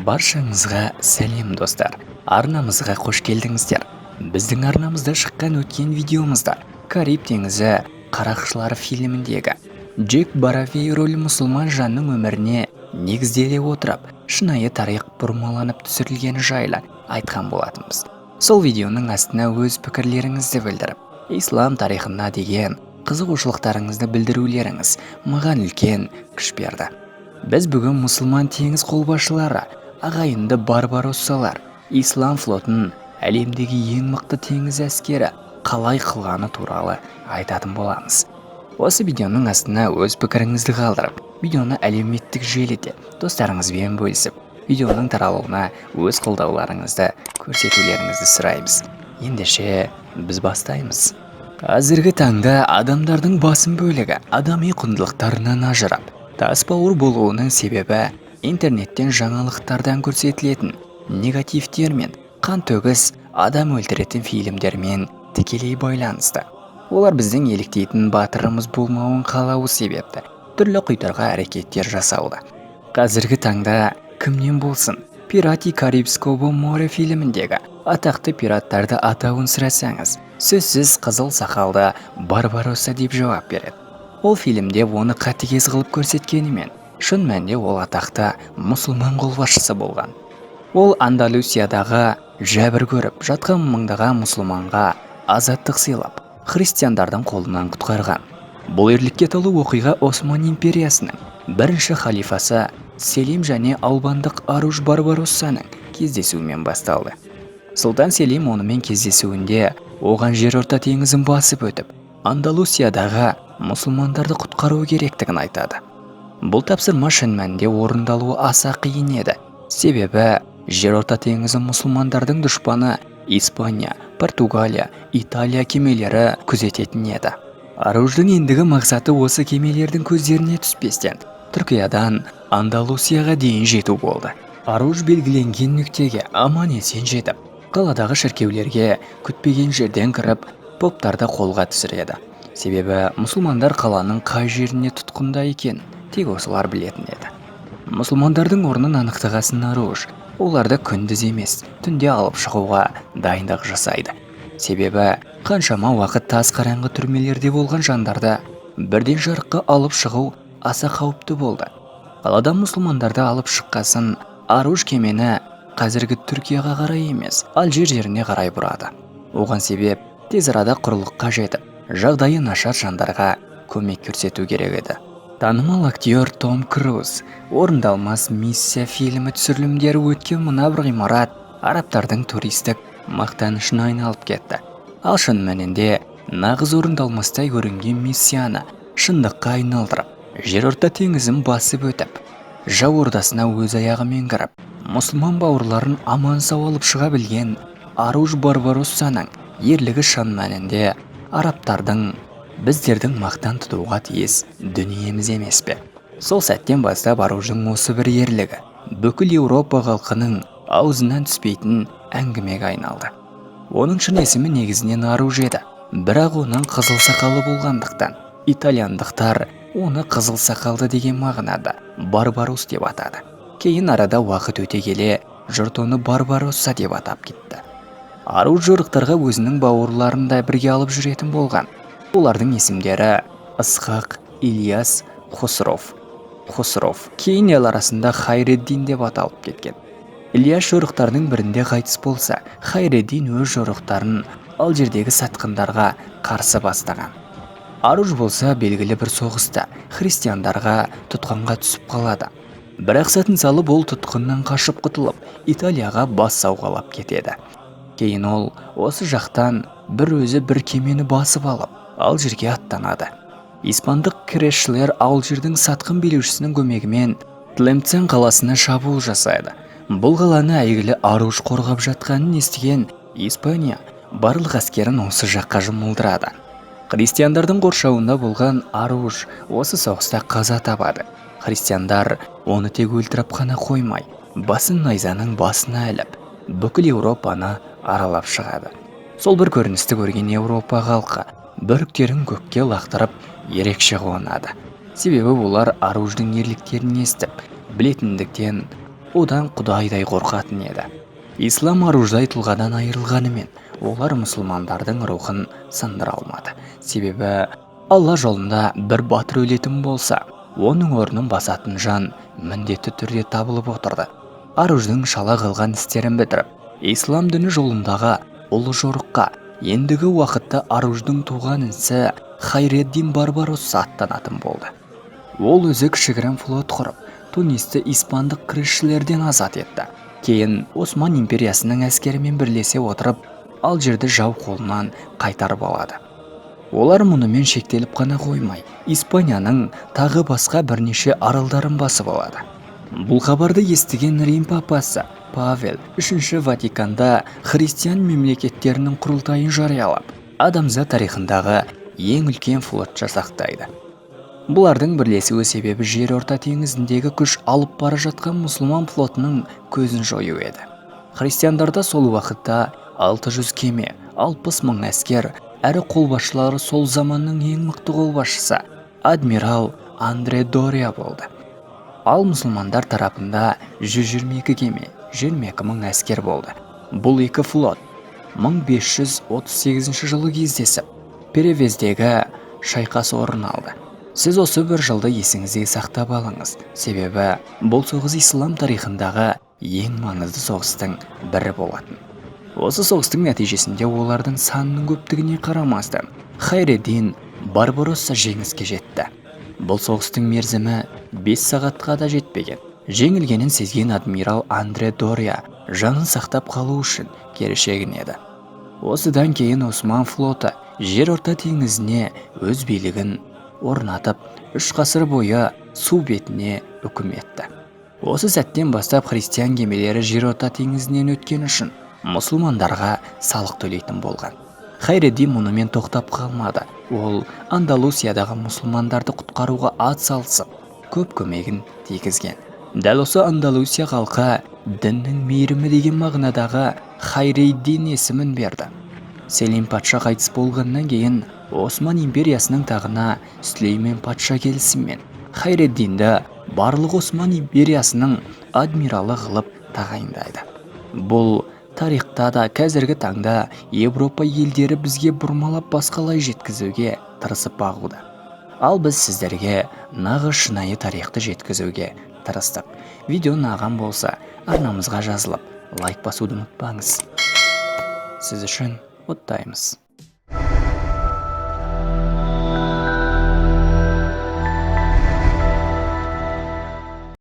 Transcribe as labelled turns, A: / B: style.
A: Баршаңызға сәлем достар. Арнамызға қош келдіңіздер. Біздің арнамызда шыққан өткен видеомызда Кариб теңізі қарақшылары фильміндегі Джек Баравей рөлі мұсылман жанның өміріне негізделе отырып, шынайы тарих бұрмаланып түсірілгені жайлы айтқан болатынбыз. Сол видеоның астына өз пікірлеріңізді білдіріп, ислам тарихына деген қызығушылықтарыңызды білдірулеріңіз маған үлкен күш берді. Біз бүгін мұсылман теңіз қолбасшылары, ағайынды барбароссалар, ислам флотын әлемдегі ең мықты теңіз әскері қалай қылғаны туралы айтатын боламыз. Осы видеоның астына өз пікіріңізді қалдырып, видеоны әлеуметтік желіде достарыңызбен бөлісіп, видеоның таралуына өз қолдауларыңызды көрсетулеріңізді сұраймыз. Ендеше біз бастаймыз. Қазіргі таңда адамдардың басым бөлігі адами құндылықтарынан ажырап, тасбауыр болуының себебі интернеттен жаңалықтардан көрсетілетін негативтер мен қантөгіс адам өлтіретін фильмдермен тікелей байланысты. Олар біздің еліктейтін батырымыз болмауын қалауы себепті түрлі құйтырғы әрекеттер жасауда. Қазіргі таңда кімнен болсын Пирати Карибского море фильміндегі атақты пираттарды атауын сұрасаңыз, сөзсіз қызыл сақалды Барбаросса деп жауап береді. Ол фильмде оны қатыгез қылып көрсеткенімен, шын мәнінде ол атақты мұсылман қолбасшысы болған. Ол Андалусиядағы жәбір көріп жатқан мыңдаған мұсылманға азаттық сыйлап, христиандардың қолынан құтқарған. Бұл ерлікке толы оқиға Осман империясының бірінші халифасы Селим және албандық Аруш Барбароссаның кездесуімен басталды. Сұлтан Селим онымен кездесуінде оған жерорта теңізін басып өтіп, Андалусиядағы мұсылмандарды құтқару керектігін айтады. Бұл тапсырма шын мәнінде орындалуы аса қиын еді. Себебі жерорта теңізі мұсылмандардың дұшпаны Испания, Португалия, Италия кемелері күзететін еді. Аруждың ендігі мақсаты осы кемелердің көздеріне түспестен Түркиядан Андалусияға дейін жету болды. Аруж белгіленген нүктеге аман есен жетіп, қаладағы шіркеулерге күтпеген жерден кіріп, поптарды қолға түсіреді. Себебі мұсылмандар қаланың қай жеріне тұтқында екен тек осылар білетін еді. Мұсылмандардың орнын анықтағасын Аруж оларды күндіз емес, түнде алып шығуға дайындық жасайды. Себебі қаншама уақыт тас қараңғы түрмелерде болған жандарды бірден жарыққа алып шығу аса қауіпті болды. Қаладан мұсылмандарды алып шыққасын Аруж кемені қазіргі Түркияға қарай емес, Алжир жеріне қарай бұрады. Оған себеп тез арада құрлыққа жетіп, жағдайы нашар жандарға көмек көрсету керек еді. Танымал актер Том Круз орындалмас миссия фильмі түсірілімдері өткен мына бір ғимарат арабтардың туристік мақтанышына айналып кетті. Ал шын мәнінде нағыз орындалмастай көрінген миссияны шындыққа айналдырып, жерорта теңізін басып өтіп, жау ордасына өз аяғымен кіріп, мұсылман бауырларын аман сау алып шыға білген Аруш Барбароссаның ерлігі шын мәнінде арабтардың біздердің мақтан тұтуға тиіс дүниеміз емес пе? Сол сәттен бастап Аруждың осы бір ерлігі бүкіл Еуропа халқының аузынан түспейтін әңгімеге айналды. Оның шын есімі негізінен Аруж еді, бірақ оның қызыл сақалы болғандықтан итальяндықтар оны қызыл сақалды деген мағынада Барбарос деп атады. Кейін арада уақыт өте келе жұрт оны Барбаросса деп атап кетті. Аруж жорықтарға өзінің бауырларында бірге алып жүретін болған. Олардың есімдері Ысқақ, Ильяс, Хосров. Кейін ел арасында Хайреддин деп аталып кеткен. Ильяс жорықтардың бірінде қайтыс болса, Хайреддин өз жорықтарын Алжирдегі сатқындарға қарсы бастаған. Аруж болса белгілі бір соғыста христиандарға тұтқынға түсіп қалады. Бірақ сәтін салып ол тұтқыннан қашып құтылып, Италияға бас сауғалап кетеді. Кейін ол осы жақтан бір кемені басып алып, Алжирге аттанады. Испандық кресшілер Алжирдің сатқын билеушісінің көмегімен Тлемцен қаласына шабуыл жасайды. Бұл қаланы әйгілі Аруж қорғап жатқанын естіген Испания барлық әскерін осы жаққа жұмылдырады. Христиандардың қоршауында болған Аруж осы соғыста қаза табады. Христиандар оны тек өлтіріп қана қоймай, басын найзаның басына іліп, бүкіл Еуропаны аралап шығады. Сол бір көріністі көрген Еуропа халқы бүріктерін көкке лақтырып ерекше қуанады. Себебі олар Аруждың ерліктерін естіп, білетіндіктен одан құдайдай қорқатын еді. Ислам аруждай тұлғадан айырылғанымен олар мұсылмандардың рухын сындыра алмады. Себебі алла жолында бір батыр өлетін болса, оның орнын басатын жан міндетті түрде табылып отырды. Аруждың шала қылған істерін бітіріп, ислам діні жолындағы ұлы жорыққа ендігі уақытта Аруждың туған інісі Хайреддин Барбаросса аттанатын болды. Ол өзі кішігірім флот құрып, Тунисті испандық кресшілерден азат етті. Кейін Осман империясының әскерімен бірлесе отырып, Алжирді жау қолынан қайтарып алады. Олар мұнымен шектеліп қана қоймай, Испанияның тағы басқа бірнеше аралдарын басып алады. Бұл хабарды естіген Рим папасы Павел III Ватиканда христиан мемлекеттерінің құрылтайын жариялап, адамзат тарихындағы ең үлкен флот жасақтайды. Бұлардың бірлесуі себебі Жерорта теңізіндегі күш алып бара жатқан мұсылман флотының көзін жою еді. Христиандарда сол уақытта 600 кеме, 60 мың әскер, әрі қолбасшылары сол заманның ең мықты қолбасшысы адмирал Андре Дория болды. Ал мұсылмандар тарапында 122 кеме, 22 мың әскер болды. Бұл екі флот 1538 жылы кездесіп, Перевездегі шайқас орын алды. Сіз осы бір жылды есіңізде сақтап алыңыз, себебі бұл соғыс ислам тарихындағы ең маңызды соғыстың бірі болатын. Осы соғыстың нәтижесінде олардың санының көптігіне қарамастан Хайреддин Барбаросса жеңіске жетті. Бұл соғыстың мерзімі 5 сағатқа да жетпеген. Жеңілгенін сезген адмирал Андре Дория жанын сақтап қалу үшін кері шегінеді. Осыдан кейін Осман флоты Жерорта теңізіне өз билігін орнатып, 3 ғасыр бойы су бетіне үкім етті. Осы сәттен бастап христиан кемелері Жерорта теңізінен өткен үшін мұсылмандарға салық төлейтін болған. Хайреддин мұнымен тоқтап қалмады. Ол Андалусиядағы мұсылмандарды құтқаруға ат салысып, көп көмегін тигізген. Дәл осы Андалусия халқы діннің мейірімі деген мағынадағы Хайреддин есімін берді. Селим патша қайтыс болғаннан кейін Осман империясының тағына Сүлеймен патша келісімен Хайреддинді барлық Осман империясының адмиралы қылып тағайындайды. Бұл тарихта да қазіргі таңда Европа елдері бізге бұрмалап басқалай жеткізуге тырысып бағуда. Ал біз сіздерге нағыз шынайы тарихты жеткізуге тырыстық. Видео ұнаған болса, арнамызға жазылып, лайк басуды ұмытпаңыз. Сіз үшін құттықтаймыз.